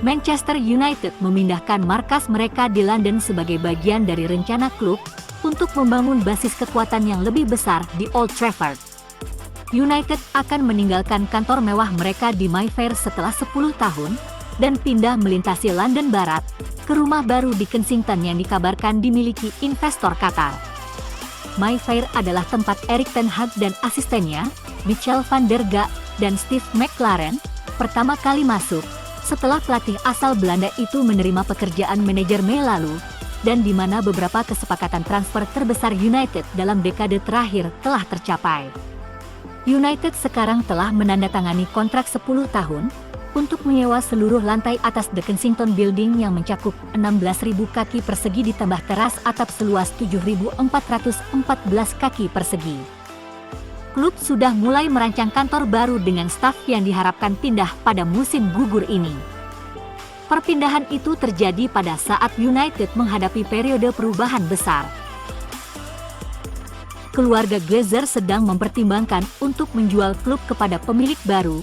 Manchester United memindahkan markas mereka di London sebagai bagian dari rencana klub untuk membangun basis kekuatan yang lebih besar di Old Trafford. United akan meninggalkan kantor mewah mereka di Mayfair setelah 10 tahun dan pindah melintasi London Barat ke rumah baru di Kensington yang dikabarkan dimiliki investor Qatar. Mayfair adalah tempat Erik ten Hag dan asistennya, Michel van der Gaag dan Steve McClaren, pertama kali masuk setelah pelatih asal Belanda itu menerima pekerjaan manajer Mei lalu, dan di mana beberapa kesepakatan transfer terbesar United dalam dekade terakhir telah tercapai. United sekarang telah menandatangani kontrak 10 tahun untuk menyewa seluruh lantai atas The Kensington Building yang mencakup 16.000 kaki persegi ditambah teras atap seluas 7.414 kaki persegi. Klub sudah mulai merancang kantor baru dengan staf yang diharapkan pindah pada musim gugur ini. Perpindahan itu terjadi pada saat United menghadapi periode perubahan besar. Keluarga Glazer sedang mempertimbangkan untuk menjual klub kepada pemilik baru,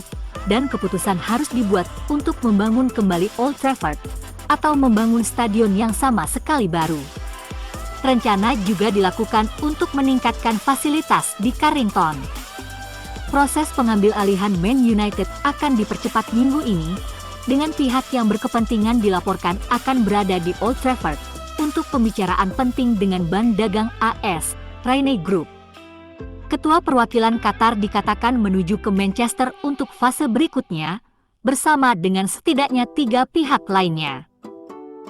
dan keputusan harus dibuat untuk membangun kembali Old Trafford atau membangun stadion yang sama sekali baru. Rencana juga dilakukan untuk meningkatkan fasilitas di Carrington. Proses pengambil alihan Man United akan dipercepat minggu ini, dengan pihak yang berkepentingan dilaporkan akan berada di Old Trafford untuk pembicaraan penting dengan bank dagang AS, Raine Group. Ketua perwakilan Qatar dikatakan menuju ke Manchester untuk fase berikutnya, bersama dengan setidaknya 3 pihak lainnya.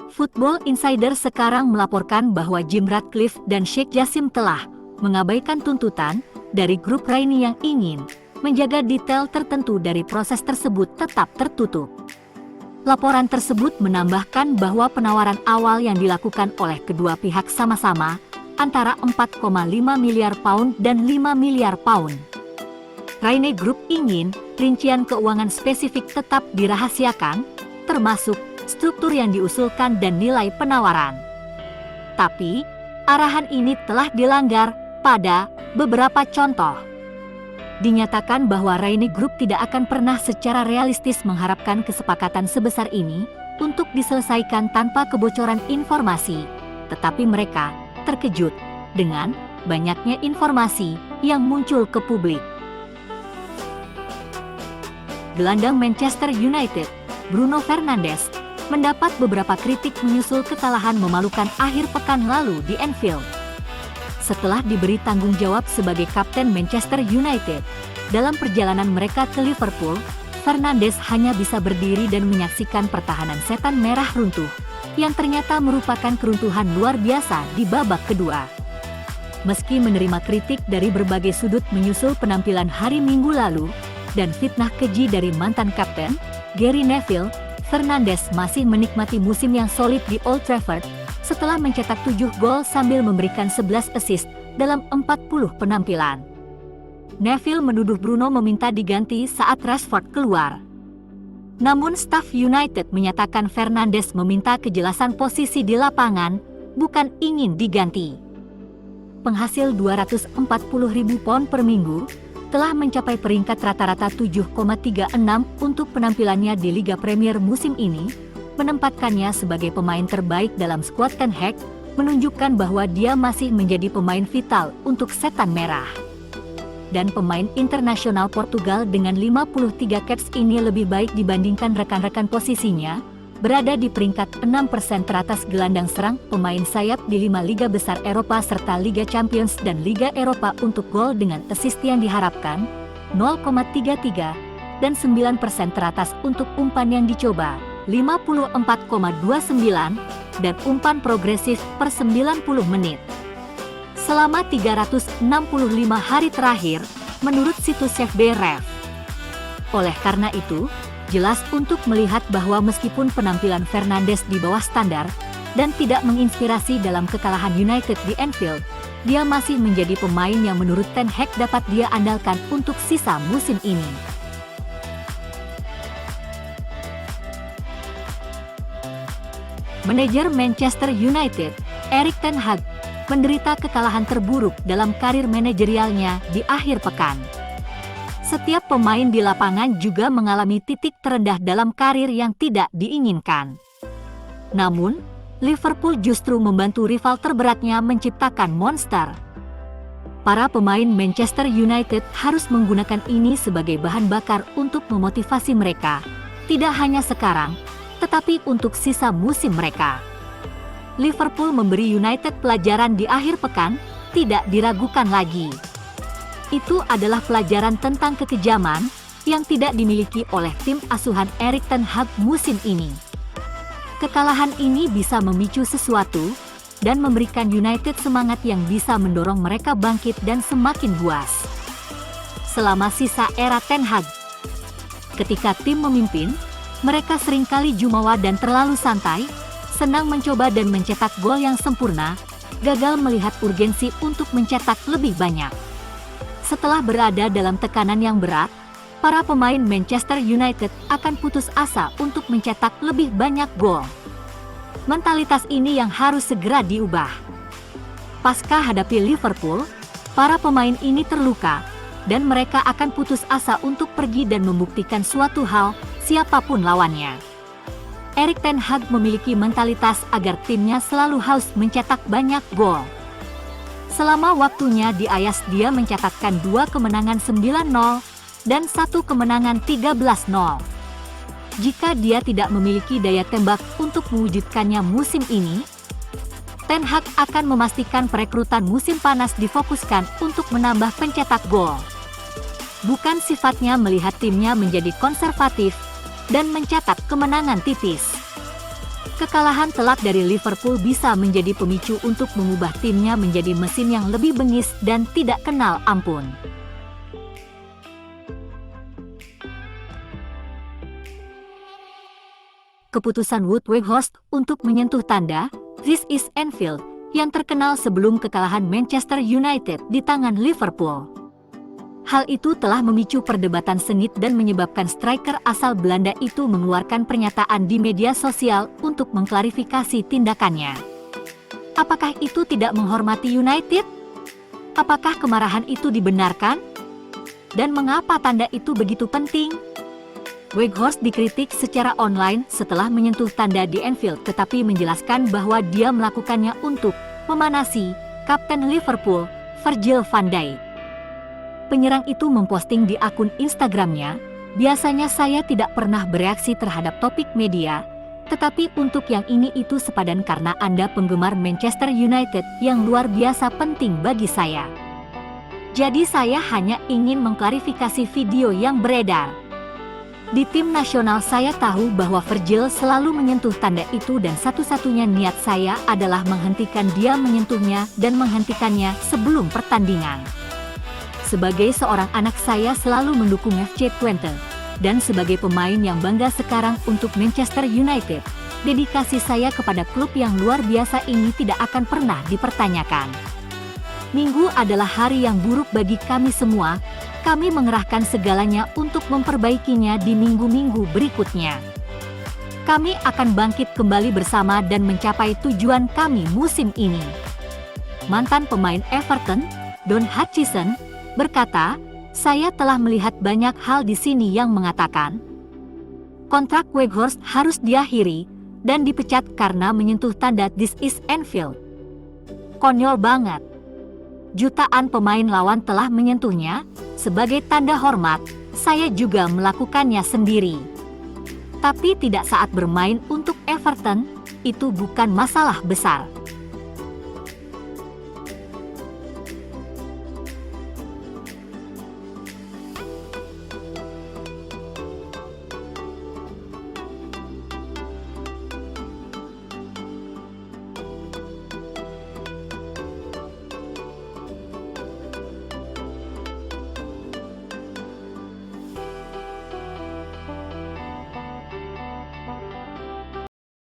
Football Insider sekarang melaporkan bahwa Jim Ratcliffe dan Sheikh Jassim telah mengabaikan tuntutan dari grup Raine yang ingin menjaga detail tertentu dari proses tersebut tetap tertutup. Laporan tersebut menambahkan bahwa penawaran awal yang dilakukan oleh kedua pihak sama-sama antara 4,5 miliar pound dan 5 miliar pound. Raine Group ingin rincian keuangan spesifik tetap dirahasiakan, termasuk struktur yang diusulkan dan nilai penawaran. Tapi, arahan ini telah dilanggar pada beberapa contoh. Dinyatakan bahwa Raine Group tidak akan pernah secara realistis mengharapkan kesepakatan sebesar ini untuk diselesaikan tanpa kebocoran informasi, tetapi mereka terkejut dengan banyaknya informasi yang muncul ke publik. Gelandang Manchester United, Bruno Fernandes, mendapat beberapa kritik menyusul kekalahan memalukan akhir pekan lalu di Anfield. Setelah diberi tanggung jawab sebagai kapten Manchester United, dalam perjalanan mereka ke Liverpool, Fernandes hanya bisa berdiri dan menyaksikan pertahanan setan merah runtuh, yang ternyata merupakan keruntuhan luar biasa di babak kedua. Meski menerima kritik dari berbagai sudut menyusul penampilan hari Minggu lalu, dan fitnah keji dari mantan kapten, Gary Neville, Fernandes masih menikmati musim yang solid di Old Trafford setelah mencetak 7 gol sambil memberikan 11 assist dalam 40 penampilan. Neville menuduh Bruno meminta diganti saat Rashford keluar. Namun staf United menyatakan Fernandes meminta kejelasan posisi di lapangan, bukan ingin diganti. Penghasil 240.000 pound per minggu, telah mencapai peringkat rata-rata 7,36 untuk penampilannya di Liga Premier musim ini, menempatkannya sebagai pemain terbaik dalam skuad Ten Hag, menunjukkan bahwa dia masih menjadi pemain vital untuk setan merah. Dan pemain internasional Portugal dengan 53 caps ini lebih baik dibandingkan rekan-rekan posisinya, berada di peringkat 6% teratas gelandang serang pemain sayap di 5 liga besar Eropa serta Liga Champions dan Liga Eropa untuk gol dengan assist yang diharapkan, 0,33, dan 9% teratas untuk umpan yang dicoba, 54,29, dan umpan progresif per 90 menit. Selama 365 hari terakhir, menurut situs CFB-Ref. Oleh karena itu, jelas untuk melihat bahwa meskipun penampilan Fernandes di bawah standar dan tidak menginspirasi dalam kekalahan United di Anfield, dia masih menjadi pemain yang menurut Ten Hag dapat dia andalkan untuk sisa musim ini. Manajer Manchester United, Erik ten Hag, menderita kekalahan terburuk dalam karir manajerialnya di akhir pekan. Setiap pemain di lapangan juga mengalami titik terendah dalam karir yang tidak diinginkan. Namun, Liverpool justru membantu rival terberatnya menciptakan monster. Para pemain Manchester United harus menggunakan ini sebagai bahan bakar untuk memotivasi mereka, tidak hanya sekarang, tetapi untuk sisa musim mereka. Liverpool memberi United pelajaran di akhir pekan, tidak diragukan lagi. Itu adalah pelajaran tentang kekejaman yang tidak dimiliki oleh tim asuhan Erik ten Hag musim ini. Kekalahan ini bisa memicu sesuatu dan memberikan United semangat yang bisa mendorong mereka bangkit dan semakin buas. Selama sisa era Ten Hag, ketika tim memimpin, mereka seringkali jumawa dan terlalu santai, senang mencoba dan mencetak gol yang sempurna, gagal melihat urgensi untuk mencetak lebih banyak. Setelah berada dalam tekanan yang berat, para pemain Manchester United akan putus asa untuk mencetak lebih banyak gol. Mentalitas ini yang harus segera diubah. Pasca hadapi Liverpool, para pemain ini terluka, dan mereka akan putus asa untuk pergi dan membuktikan suatu hal, siapapun lawannya. Erik ten Hag memiliki mentalitas agar timnya selalu haus mencetak banyak gol. Selama waktunya di Ajax dia mencatatkan 2 kemenangan 9-0 dan 1 kemenangan 13-0. Jika dia tidak memiliki daya tembak untuk mewujudkannya musim ini, Ten Hag akan memastikan perekrutan musim panas difokuskan untuk menambah pencetak gol. Bukan sifatnya melihat timnya menjadi konservatif dan mencatat kemenangan tipis. Kekalahan telak dari Liverpool bisa menjadi pemicu untuk mengubah timnya menjadi mesin yang lebih bengis dan tidak kenal ampun. Keputusan Wout Weghorst untuk menyentuh tanda "This is Anfield" yang terkenal sebelum kekalahan Manchester United di tangan Liverpool. Hal itu telah memicu perdebatan sengit dan menyebabkan striker asal Belanda itu mengeluarkan pernyataan di media sosial untuk mengklarifikasi tindakannya. Apakah itu tidak menghormati United? Apakah kemarahan itu dibenarkan? Dan mengapa tanda itu begitu penting? Weghorst dikritik secara online setelah menyentuh tanda di Anfield, tetapi menjelaskan bahwa dia melakukannya untuk memanasi Kapten Liverpool, Virgil van Dijk. Penyerang itu memposting di akun Instagramnya, "Biasanya saya tidak pernah bereaksi terhadap topik media, tetapi untuk yang ini itu sepadan karena Anda penggemar Manchester United yang luar biasa penting bagi saya. Jadi saya hanya ingin mengklarifikasi video yang beredar. Di tim nasional saya tahu bahwa Virgil selalu menyentuh tanda itu dan satu-satunya niat saya adalah menghentikan dia menyentuhnya dan menghentikannya sebelum pertandingan. Sebagai seorang anak saya selalu mendukung FC Twente, dan sebagai pemain yang bangga sekarang untuk Manchester United, dedikasi saya kepada klub yang luar biasa ini tidak akan pernah dipertanyakan. Minggu adalah hari yang buruk bagi kami semua, kami mengerahkan segalanya untuk memperbaikinya di minggu-minggu berikutnya. Kami akan bangkit kembali bersama dan mencapai tujuan kami musim ini." Mantan pemain Everton, Don Hutchison, berkata, "Saya telah melihat banyak hal di sini yang mengatakan kontrak Weghorst harus diakhiri dan dipecat karena menyentuh tanda This is Anfield. Konyol banget. Jutaan pemain lawan telah menyentuhnya, sebagai tanda hormat, saya juga melakukannya sendiri. Tapi tidak saat bermain untuk Everton, itu bukan masalah besar."